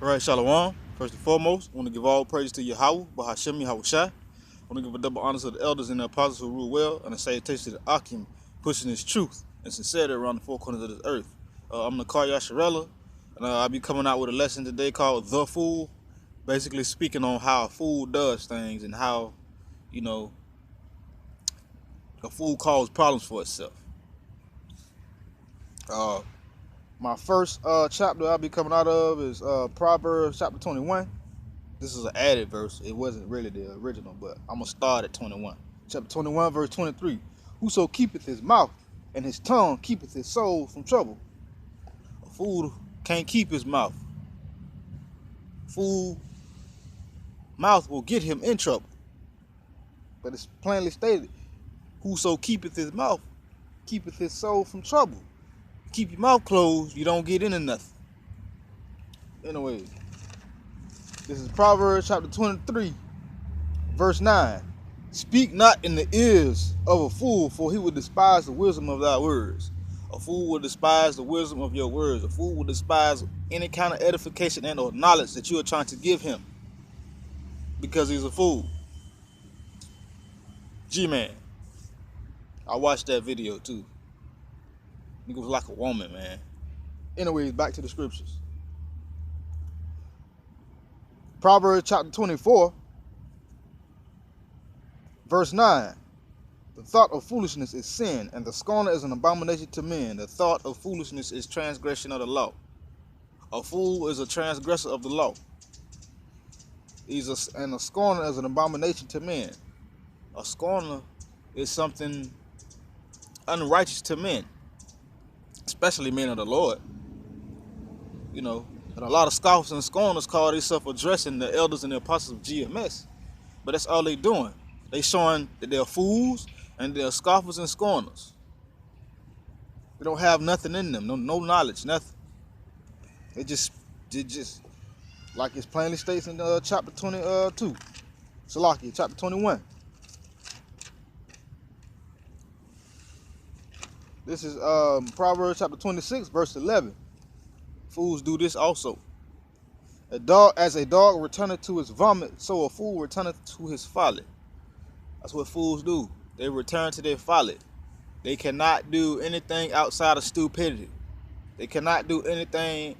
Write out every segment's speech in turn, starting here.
All right, Shalom. First and foremost, I want to give all praise to Yahweh, Bahashemi Hawashai. I want to give a double honor to the elders and the apostles who rule well, and a salutation to the Akim, pushing his truth and sincerity around the four corners of this earth. I'm Nakar Yasharella, and I'll be coming out with a lesson today called The Fool, basically speaking on how a fool does things and how, a fool causes problems for itself. My first chapter I'll be coming out of is Proverbs chapter 21. This is an added verse. It wasn't really the original, but I'm going to start at 21. Chapter 21, verse 23. Whoso keepeth his mouth and his tongue keepeth his soul from trouble. A fool can't keep his mouth. Fool mouth will get him in trouble. But it's plainly stated, whoso keepeth his mouth keepeth his soul from trouble. Keep your mouth closed, you don't get into nothing. Anyway, this is Proverbs chapter 23, verse 9. Speak not in the ears of a fool, for he will despise the wisdom of thy words. A fool will despise the wisdom of your words. A fool will despise any kind of edification and or knowledge that you are trying to give him, because he's a fool. G-Man, I watched that video too. Nigga was like a woman, man. Anyways, back to the scriptures. Proverbs chapter 24, verse 9. The thought of foolishness is sin, and the scorner is an abomination to men. The thought of foolishness is transgression of the law. A fool is a transgressor of the law. And a scorner is an abomination to men. A scorner is something unrighteous to men, especially men of the Lord. And a lot of scoffers and scorners call themselves addressing the elders and the apostles of GMS. But that's all they doing. They showing that they're fools and they're scoffers and scorners. They don't have nothing in them, no knowledge, nothing. They just like it plainly states in chapter 22, Salakia, chapter 21. This is Proverbs chapter 26, verse 11. Fools do this also. As a dog returneth to his vomit, so a fool returneth to his folly. That's what fools do. They return to their folly. They cannot do anything outside of stupidity. They cannot do anything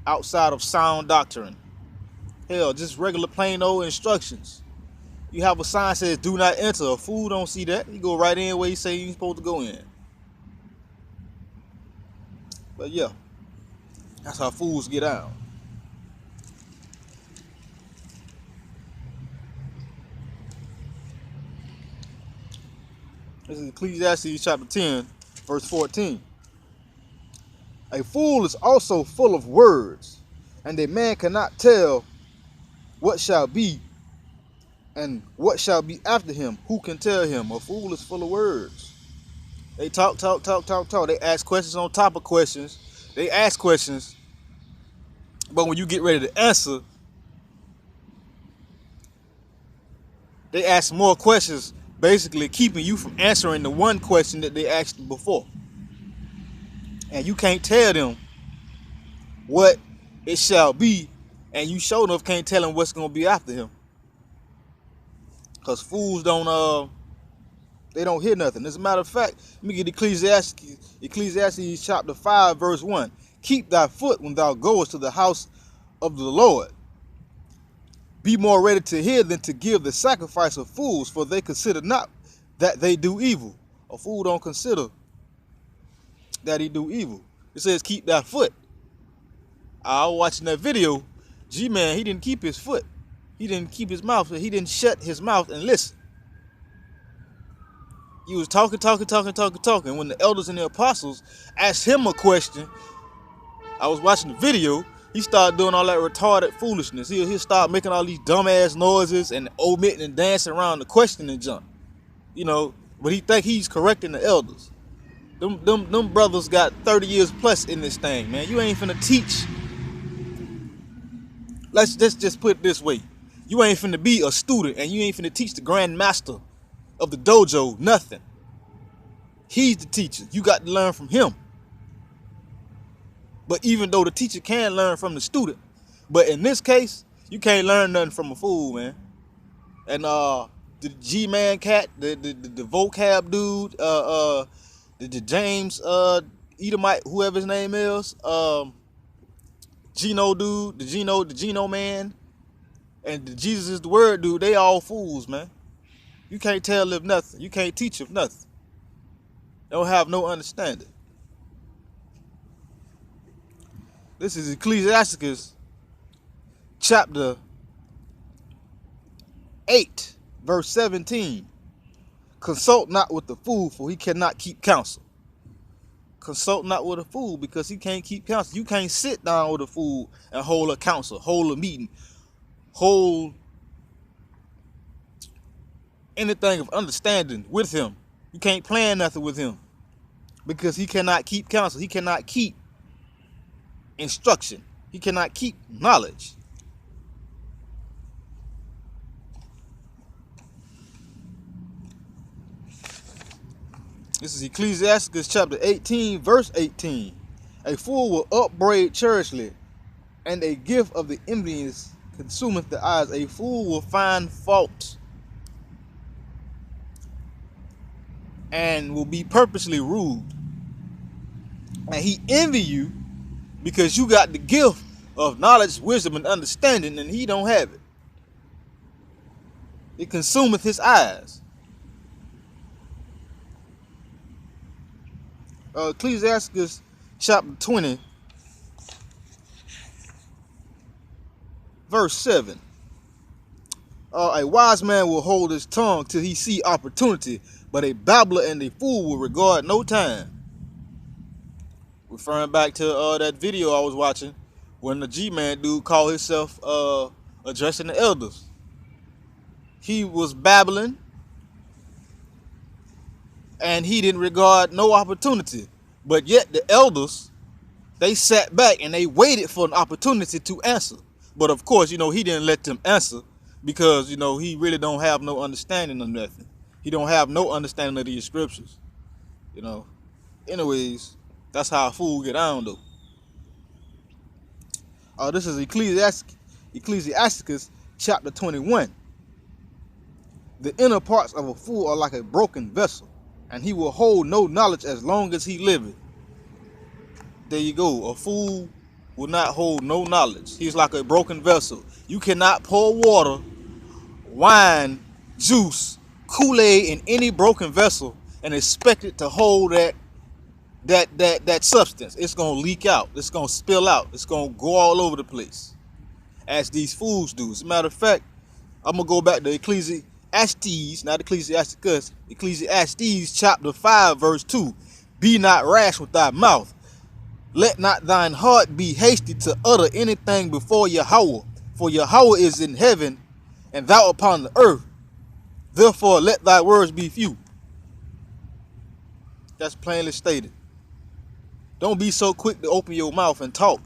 outside of sound doctrine. Hell, just regular plain old instructions. You have a sign that says do not enter. A fool don't see that. You go right in where you say you're supposed to go in. But yeah, that's how fools get out. This is Ecclesiastes chapter 10, verse 14. A fool is also full of words, and a man cannot tell what shall be and what shall be after him. Who can tell him? A fool is full of words. They talk. They ask questions on top of questions. They ask questions, but when you get ready to answer, they ask more questions, basically keeping you from answering the one question that they asked before. And you can't tell them what it shall be, and you sure enough can't tell him what's going to be after him. Because fools they don't hear nothing. As a matter of fact, let me get Ecclesiastes chapter 5, verse 1. Keep thy foot when thou goest to the house of the Lord. Be more ready to hear than to give the sacrifice of fools, for they consider not that they do evil. A fool don't consider that he do evil. It says keep thy foot. I was watching that video. G-Man, he didn't keep his foot. He didn't keep his mouth. He didn't shut his mouth and listen. He was talking. When the elders and the apostles asked him a question, I was watching the video, he started doing all that retarded foolishness. He'll start making all these dumbass noises and omitting and dancing around the question and jump. But he think he's correcting the elders. Them brothers got 30 years plus in this thing, man. You ain't finna teach. Let's just put it this way. You ain't finna be a student and you ain't finna teach the grand master of the dojo nothing. He's the teacher. You got to learn from him. But even though the teacher can learn from the student, But in this case, you can't learn nothing from a fool, man. And the G-Man cat, the vocab dude, the James Edomite, whoever his name is, Gino dude, the Gino man, and the Jesus is the word dude, they all fools, man. You can't tell them nothing. You can't teach them nothing. They don't have no understanding. This is Ecclesiasticus chapter 8, verse 17. Consult not with the fool, for he cannot keep counsel. Consult not with a fool, because he can't keep counsel. You can't sit down with a fool and hold a council, hold a meeting, hold anything of understanding with him. You can't plan nothing with him, because he cannot keep counsel. He cannot keep instruction. He cannot keep knowledge. This is Ecclesiasticus chapter 18, verse 18. A fool will upbraid churchly, and a gift of the envious consumeth the eyes. A fool will find fault and will be purposely rude. And he envy you because you got the gift of knowledge, wisdom, and understanding, and he don't have it. It consumeth his eyes. Ecclesiasticus chapter 20, verse 7. A wise man will hold his tongue till he see opportunity, but a babbler and a fool will regard no time. Referring back to that video I was watching when the G-Man dude called himself addressing the elders. He was babbling, and he didn't regard no opportunity. But yet the elders, they sat back and they waited for an opportunity to answer. But of course, he didn't let them answer because, he really don't have no understanding of nothing. He don't have no understanding of these scriptures. Anyways, that's how a fool get on, though. This is Ecclesiasticus chapter 21. The inner parts of a fool are like a broken vessel, and he will hold no knowledge as long as he liveth. There you go. A fool will not hold no knowledge. He's like a broken vessel. You cannot pour water, wine, juice, Kool-Aid in any broken vessel and expect it to hold that substance. It's gonna leak out. It's gonna spill out. It's gonna go all over the place, as these fools do. As a matter of fact, I'm gonna go back to Ecclesiastes, not Ecclesiasticus, Ecclesiastes chapter 5, verse 2. Be not rash with thy mouth. Let not thine heart be hasty to utter anything before Yahweh, for Yahweh is in heaven, and thou upon the earth. Therefore let thy words be few. That's plainly stated. Don't be so quick to open your mouth and talk.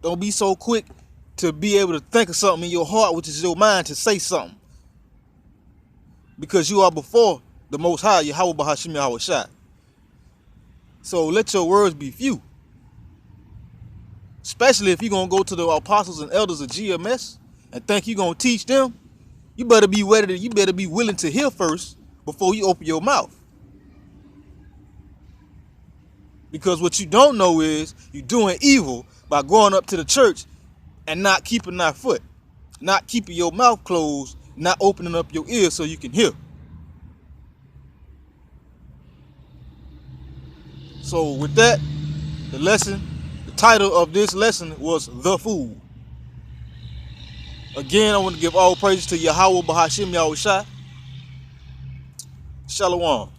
Don't be so quick to be able to think of something in your heart, which is your mind, to say something. Because you are before the Most High, Yahweh Bahashim Yahweh Shai. So let your words be few. Especially if you're going to go to the apostles and elders of GMS and think you're going to teach them, you better be ready. You better be willing to hear first before you open your mouth. Because what you don't know is you're doing evil by going up to the church and not keeping thy foot, not keeping your mouth closed, not opening up your ears so you can hear. So with that, the title of this lesson was The Fool. Again, I want to give all praises to Yahweh Bahashim Yahweh Shai. Shalom.